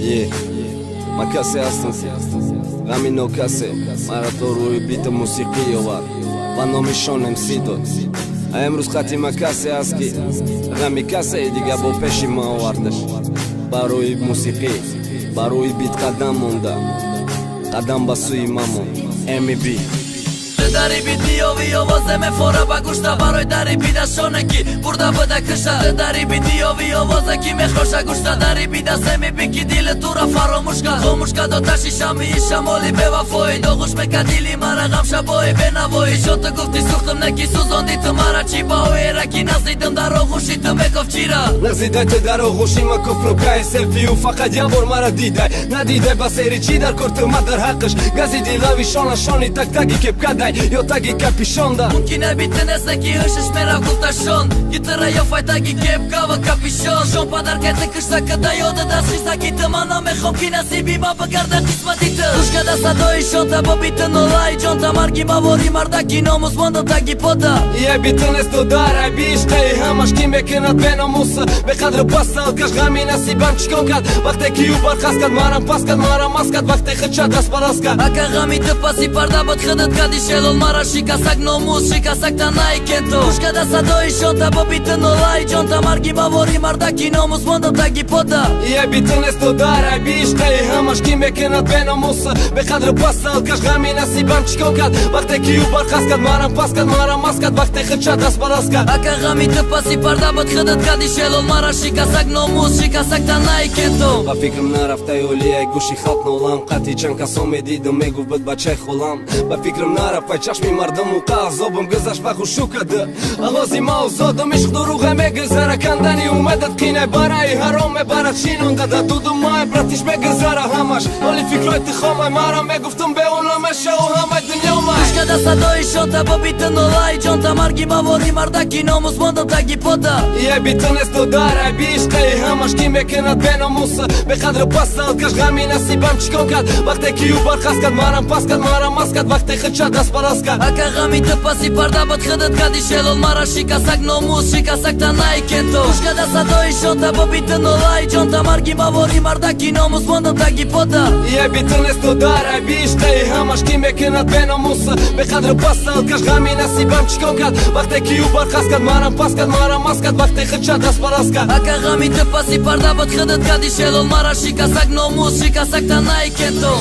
Yeah, makase astăzi Rami no kase Maratorul iubită muzică var Vano mishonem sidot A emruz khati makase aski Rami kase diga bo peshi ma vardash Baroi muziqi Baroi bit qadam monda Qadam basu imamon MEB Dari bitiyovi ovozeme fora bagushta Baroj dari bida shoneki Burda bëda kështa Dari bitiyovi ovoze ki me khosha gushta Dari bida semi biki dile tura faro mushka Do mushka do tash ishami isha moli beva foj Do gush me kadili mara gam shaboj be navoj Qo të gufti suhtëm në kisu zondi të mara qipa O era ki nazi të ndaro gushi të me kofqira Nazi daj të daro gushi ma kofrukaj Selfie u fakat jabor mara didaj Na didaj baseri qidar kur të madar haqësh Gazi di lavi shona shoni tak tak i kep kadaj Jo tagi kapishonda Mund kine bitën e se ki është shmera kull të shon Gitëra jo faj tagi kep kava kapishon Shon pa darket e kështa këta jo dhe da shista ki të mana me khom kina si bima për garda kisma ditë Ushka da sa do i shon ta bo bitën o laj Gjon ta margi ma vori marda kino mus mondo tagi pota Je bitën e stodara e bishte i hama shkime kënat beno musë Me kadrë pasal kash gamina si ban qkonkat Vakte ki u bar kaskat maran paskat maran maskat Vakte khëqat asparaskat A ka gami të pasi parda bët khëdët ka di shellon mara shika sak no mus shika sak ta na i kento Ushka da sa do i shon ta bo bitën o laj Gjon ta margi ma vori marda kino mus mondo tagi pota Je bitën e stodara e bishte i hama shkime kënat beno musë Me kadrë pasal kash gamina si ban qkonkat Vakte ki u bar kaskat maran paskat maran maskat Vakte khëqat asparaskat A ka gami të pasi parda bët khëdët ka di shellon mara shika sak no mus shika sak ta na i kento Pa fikrëm në raftaj u lija i gushi khat në ulam Kati qën ka so me di dë me guf bët ba qej khulam Pa fikrëm në raftaj qash mi mardëm u ka Zobëm gëzash pa ku shuka dë Allazi ma u zodëm ish këdu rruga me gëzara Kandani u me dët kine bara i harom me bara qinon Nga da du dë ma e pratish me gëzara hamash Oli fikroj të khomaj mara me guftëm be unë me show hamaj dë njomaj Ushka da sa do i shon ta bo bitën o laj Gjon ta margi ma vori marda kino mus mondo tagi pota Je bitën e stodara e bishte i hama shkime kënat beno musë Me kadrë pasal kash gamina si ban qkonkat Vakte ki u bar kaskat maran paskat maran maskat Vakte khëqat asparaskat A ka gami të pasi parda bët khëdët ka di shellon mara shika sak no mus shika sak ta na i kento Ushka da sa do i shon ta bo bitën o laj Gjon ta margi ma vori marda kino mus mondo tagi pota Je bitën e stodara e bishte i hama shkime kënat beno musë Me kadrë pasal kash gamina si ban qkonkat Vakte ki u bar kaskat maran paskat maran maskat Vakte khëqat asparaskat A ka gami të pasi parda bët khëdët ka di shellon mara shika sak no mus shika sak ta na i kento